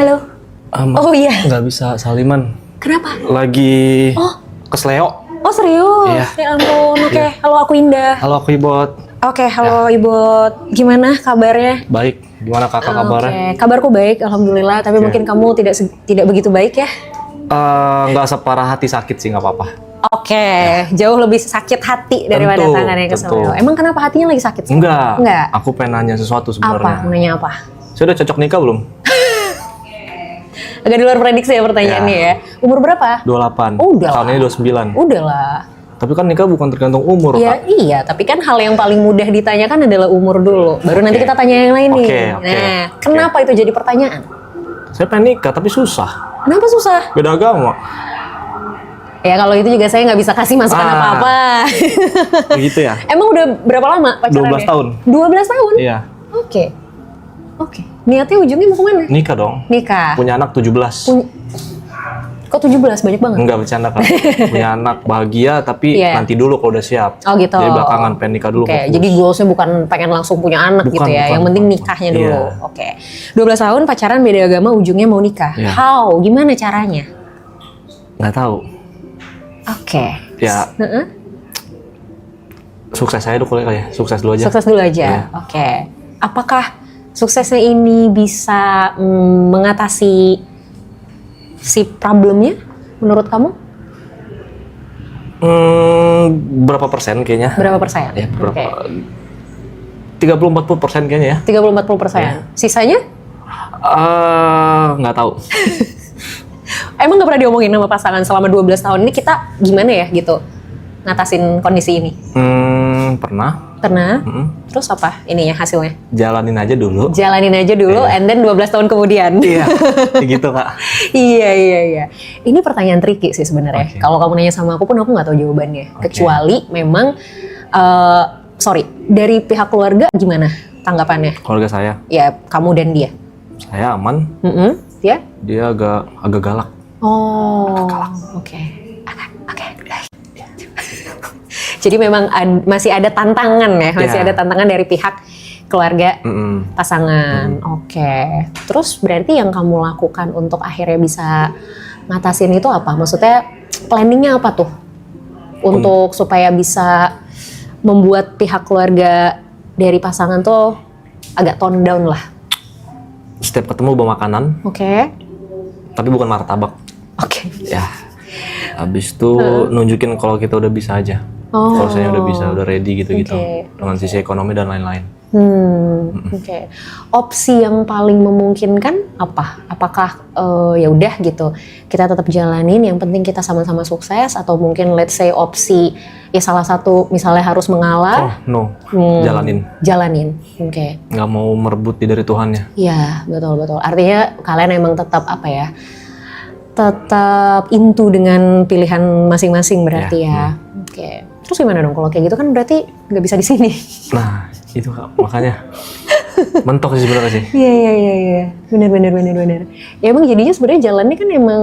Halo. Oh iya. Nggak bisa saliman. Kenapa? Lagi kesleo. Oh serius? Iya. Ya ampun. Oke. Iya. Halo, aku Indah. Halo aku Ibot. Oke, halo Ibot. Gimana kabarnya? Baik. Gimana kakak kabarnya? Oke, kabarku baik, alhamdulillah. Tapi mungkin kamu tidak begitu baik ya? Nggak separah hati sakit sih, nggak apa-apa. Oke, jauh lebih sakit hati daripada Tentu, tangan yang kesleo. tentu. Emang kenapa hatinya lagi sakit? Enggak. Enggak. Aku pengen nanya sesuatu Apa? sebenarnya. Mau nanya apa? Sudah cocok nikah belum? Agak di luar prediksi ya pertanyaannya ya. Umur berapa? 28. Oh, udah Tahun lah. ini 29. Udah lah. Tapi kan nikah bukan tergantung umur, Ya, Kak. iya, tapi kan hal yang paling mudah ditanyakan adalah umur dulu. Baru nanti kita tanya yang lain nih. Oke. Nah, kenapa itu jadi pertanyaan? Saya pengen nikah tapi susah. Kenapa susah? Beda agama. Ya kalau itu juga saya nggak bisa kasih masukan apa-apa. Begitu ya? Emang udah berapa lama pacarannya? 12 tahun. 12 tahun? Iya. Oke. Oke. Niatnya ujungnya mau kemana? Nikah dong. Nikah. Punya anak 17. Kok 17? Banyak banget. Enggak bercanda kan. Punya anak bahagia tapi Iya. nanti dulu kalau udah siap. Oh gitu. Jadi belakangan pengen nikah dulu. Oke, fokus. jadi goalsnya bukan pengen langsung punya anak Bukan, gitu ya. bukan, Yang penting bukan. nikahnya dulu. Iya. Oke. 12 tahun pacaran beda agama, ujungnya mau nikah. Iya. How? Gimana caranya? Nggak tahu. Oke. Ya Heeh. sukses saya dulu kali ya. Sukses dulu aja. Sukses dulu aja. Iya. Oke. Apakah suksesnya ini bisa mengatasi si problemnya menurut kamu? Berapa persen kayaknya? Berapa persen? Ya, berapa? Oke. 30-40% kayaknya ya. 30-40%. Iya. Sisanya? Nggak tahu. Emang nggak pernah diomongin sama pasangan selama 12 tahun ini kita gimana ya gitu ngatasin kondisi ini? Pernah. Pernah? Mm-mm. Terus apa ininya hasilnya? Jalanin aja dulu. Jalanin aja dulu, Iya. and then 12 tahun kemudian. Iya, gitu Kak. Iya. Ini pertanyaan tricky sih sebenarnya. Oke. Kalau kamu nanya sama aku pun aku nggak tahu jawabannya. Oke. Kecuali memang, sorry, dari pihak keluarga gimana tanggapannya? Keluarga saya, Ya kamu dan dia. saya aman. Ya? Dia agak galak. Oh, oke. Oke. Jadi memang masih ada tantangan ya, masih Iya. ada tantangan dari pihak keluarga Mm-mm. pasangan. Oke. Terus berarti yang kamu lakukan untuk akhirnya bisa ngatasin itu apa? Maksudnya planningnya apa tuh? Untuk supaya bisa membuat pihak keluarga dari pasangan tuh agak tone down lah. Setiap ketemu bawa makanan, Oke. tapi bukan martabak. Oke. Ya. Habis itu nunjukin kalau kita udah bisa aja. Oh. Kalau saya udah bisa, udah ready gitu-gitu. Oke. Dengan sisi ekonomi dan lain-lain. Oke. Opsi yang paling memungkinkan apa? Apakah ya udah gitu kita tetap jalanin, yang penting kita sama-sama sukses, atau mungkin let's say opsi ya salah satu misalnya harus mengalah, No. jalanin. Oke. Nggak mau merebut dari Tuhannya. Iya, betul. Artinya kalian emang tetap apa ya? Tetap into dengan pilihan masing-masing berarti ya. Oke. Terus gimana dong kalau kayak gitu kan berarti nggak bisa di sini. Nah, itu Kak, makanya mentok sih sebenarnya sih. Iya. Benar. Ya emang jadinya sebenarnya jalannya kan emang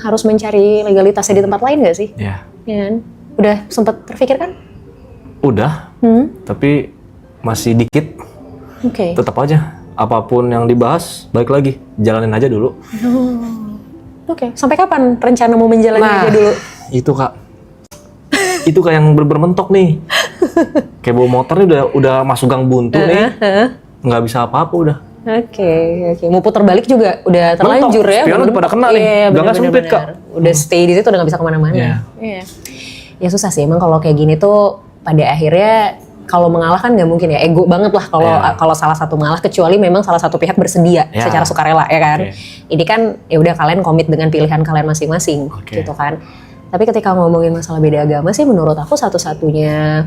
harus mencari legalitasnya di tempat lain nggak sih? Ya, Ya kan? Udah sempat terpikir kan? udah, tapi masih dikit. Oke. Tetap aja, apapun yang dibahas, balik lagi, jalanin aja dulu. Oke. Sampai kapan rencana mau menjalani aja dulu? Itu Kak, itu kayak yang bermentok nih. Kayak bawa motor nih udah masuk gang buntu nih, nggak bisa apa-apa udah. Oke. Mau putar balik juga udah terlanjur ya. Spion udah pada kena nih. Iya, Gangnya bener. sempit, Kak. Udah stay di situ udah nggak bisa kemana-mana. Iya. Ya susah sih emang kalau kayak gini tuh pada akhirnya kalau mengalah kan nggak mungkin ya, ego banget lah kalau salah satu mengalah, kecuali memang salah satu pihak bersedia secara sukarela ya kan. Ini kan ya udah kalian komit dengan pilihan kalian masing-masing gitu kan. Tapi ketika ngomongin masalah beda agama sih menurut aku satu-satunya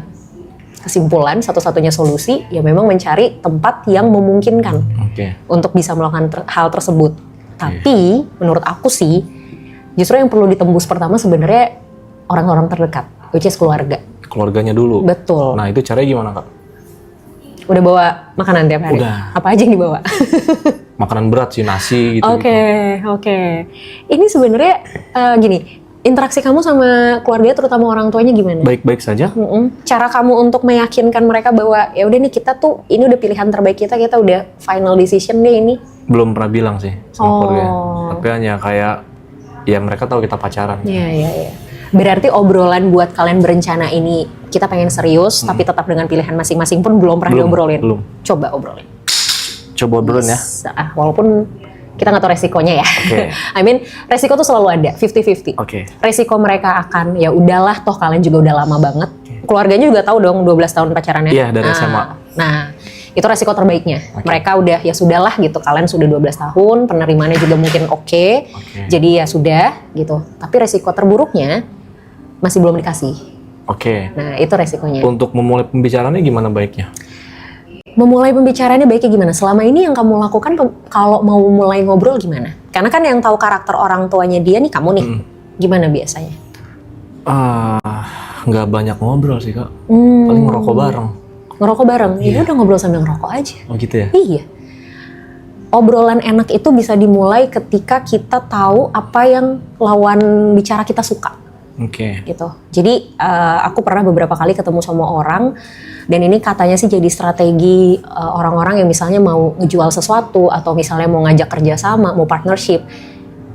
kesimpulan, satu-satunya solusi ya memang mencari tempat yang memungkinkan untuk bisa melakukan hal tersebut. Tapi menurut aku sih justru yang perlu ditembus pertama sebenarnya orang-orang terdekat, which is keluarga. Keluarganya dulu. Betul. Nah itu caranya gimana Kak? Udah bawa makanan tiap hari? Udah. Apa aja yang dibawa? Makanan berat sih, nasi gitu. Oke. Ini sebenarnya gini, Interaksi kamu sama keluarga, terutama orang tuanya gimana? Baik-baik saja. Cara kamu untuk meyakinkan mereka bahwa ya udah nih kita tuh ini udah pilihan terbaik kita udah final decision deh ini. Belum pernah bilang sih sama keluarga. Tapi hanya kayak ya mereka tahu kita pacaran. Iya. Berarti obrolan buat kalian berencana ini kita pengen serius tapi tetap dengan pilihan masing-masing pun belum pernah diobrolin. Belum. Coba obrolin. Coba obrolin ya. Walaupun kita nggak tahu resikonya ya. Okay. I mean, resiko tuh selalu ada, 50-50. Oke. Resiko mereka akan, ya udahlah toh kalian juga udah lama banget. Keluarganya juga tahu dong 12 tahun pacarannya. Iya, dari SMA. Nah, itu resiko terbaiknya. Mereka udah, ya sudahlah gitu, kalian sudah 12 tahun, penerimaannya juga mungkin oke. Jadi ya sudah gitu. Tapi resiko terburuknya masih belum dikasih. Oke. Nah, itu resikonya. Untuk memulai pembicaraannya gimana baiknya? Memulai pembicaraannya baiknya gimana? Selama ini yang kamu lakukan kalau mau mulai ngobrol gimana? Karena kan yang tahu karakter orang tuanya dia nih kamu nih. Gimana biasanya? Nggak banyak ngobrol sih Kak. Paling ngerokok bareng. Ngerokok bareng? Iya. Udah ngobrol sambil ngerokok aja. Oh gitu ya? Iya. Obrolan enak itu bisa dimulai ketika kita tahu apa yang lawan bicara kita suka. Oke. Gitu. Jadi aku pernah beberapa kali ketemu sama orang dan ini katanya sih jadi strategi orang-orang yang misalnya mau ngejual sesuatu atau misalnya mau ngajak kerjasama, mau partnership.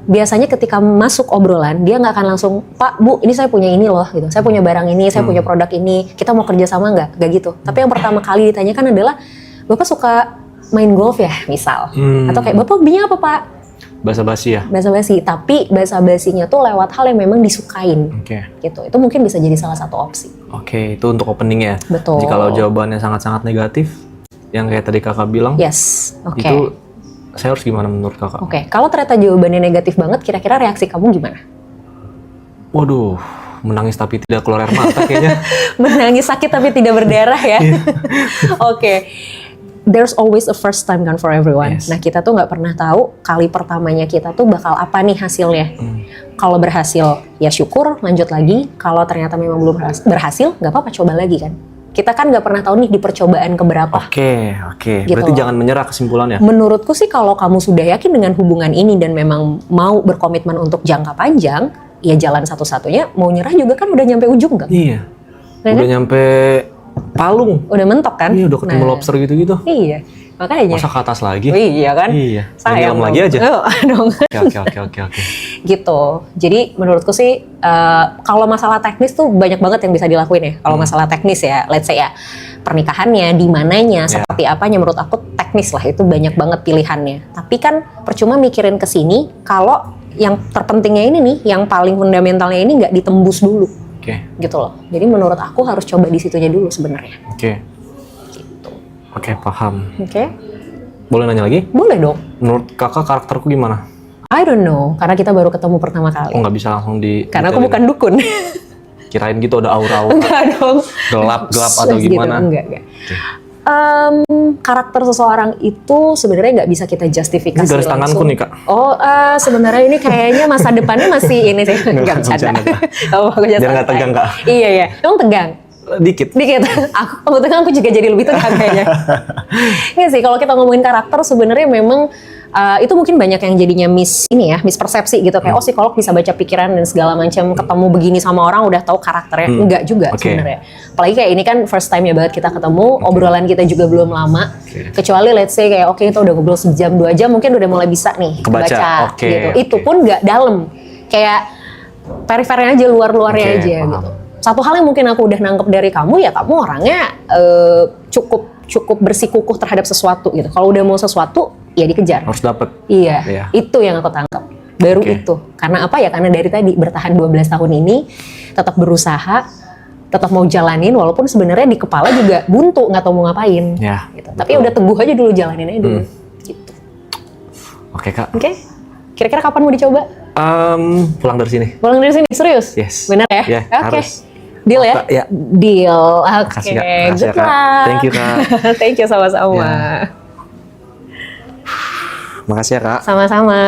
Biasanya ketika masuk obrolan dia nggak akan langsung, Pak, Bu, ini saya punya ini loh, gitu. Saya punya barang ini, saya punya produk ini. Kita mau kerjasama nggak gitu. Tapi yang pertama kali ditanyakan adalah, Bapak suka main golf ya, misal, atau kayak Bapak hobinya apa Pak? Basa-basi ya? Basa-basi, tapi basa-basinya tuh lewat hal yang memang disukain. Oke. Gitu. Itu mungkin bisa jadi salah satu opsi. Oke, itu untuk opening ya? Betul. Jikalau jawabannya sangat-sangat negatif, yang kayak tadi Kakak bilang, yes, oke. itu saya harus gimana menurut Kakak? Oke, kalau ternyata jawabannya negatif banget, kira-kira reaksi kamu gimana? Waduh, menangis tapi tidak keluar air mata kayaknya. Menangis sakit tapi tidak berdarah ya? Oke. There's always a first time kan for everyone. Yes. Nah kita tuh nggak pernah tahu kali pertamanya kita tuh bakal apa nih hasilnya. Kalau berhasil ya syukur, lanjut lagi. Kalau ternyata memang belum berhasil, nggak apa-apa, coba lagi kan. Kita kan nggak pernah tahu nih di percobaan keberapa. Oke. Gitu. Berarti jangan menyerah kesimpulannya. Menurutku sih kalau kamu sudah yakin dengan hubungan ini dan memang mau berkomitmen untuk jangka panjang, ya jalan satu-satunya. Mau nyerah juga kan udah nyampe ujung kan? Iya. Nah, Udah kan? nyampe Palung. Udah mentok kan? Iya, udah ketemu lobster gitu-gitu. Iya, makanya. Masa ke atas lagi? Iya kan? Iya. Sayang lagi aja. Dong. Oke. Gitu. Jadi menurutku sih kalau masalah teknis tuh banyak banget yang bisa dilakuin ya. Kalau masalah teknis ya, let's say ya pernikahannya, di mananya, seperti apanya, menurut aku teknis lah itu banyak banget pilihannya. Tapi kan percuma mikirin ke sini kalau yang terpentingnya ini nih, yang paling fundamentalnya ini nggak ditembus dulu. Oke. Gitu loh. Jadi menurut aku harus coba di situnya dulu sebenarnya. Oke. Gitu. Oke, paham. Oke? Boleh nanya lagi? Boleh dong. Menurut Kakak karakterku gimana? I don't know, karena kita baru ketemu pertama kali. Oh, nggak bisa langsung di... Karena aku bukan dukun. Kirain gitu ada aura-aura. Enggak dong. Gelap atau Gitu, gimana? enggak. Karakter seseorang itu sebenarnya nggak bisa kita justifikasi Ini garis langsung. tanganku nih, Kak. Oh, sebenarnya ini kayaknya masa depannya masih ini sih. Nggak bercanda. Oh, aku Biar nggak tegang, Kak. Iya. Emang tegang? Dikit. Aku tegang, aku juga jadi lebih tegang kayaknya. Iya sih, kalau kita ngomongin karakter sebenarnya memang itu mungkin banyak yang jadinya mispersepsi gitu, kayak oh psikolog bisa baca pikiran dan segala macam, ketemu begini sama orang udah tahu karakternya. Enggak juga sebenarnya. Apalagi kayak ini kan first time ya banget kita ketemu, obrolan kita juga belum lama. Kecuali let's say kayak oke, kita udah ngobrol sejam 2 jam mungkin udah mulai bisa nih kebaca gitu. Itu pun nggak dalam. Kayak perifernya aja, luar-luarnya aja gitu. Satu hal yang mungkin aku udah nangkep dari kamu ya, kamu orangnya cukup bersikukuh terhadap sesuatu gitu. Kalau udah mau sesuatu ya dikejar. Harus dapet. Iya. Itu yang aku tangkap. Baru itu. Karena apa ya? Karena dari tadi bertahan 12 tahun ini tetap berusaha, tetap mau jalanin walaupun sebenarnya di kepala juga buntu, nggak tahu mau ngapain. Ya. Gitu. Tapi udah teguh aja dulu, jalanin aja dulu. Gitu. Oke, Kak. Oke. Kira-kira kapan mau dicoba? Pulang dari sini. Pulang dari sini, serius? Yes. Benar ya? Ya, Oke. harus. Deal ya? Ya. Deal. Makasih, Oke. Kak. Makasih, Good Kak. luck. Thank you, Kak. Thank you sama-sama. Ya. Makasih ya, Kak. Sama-sama.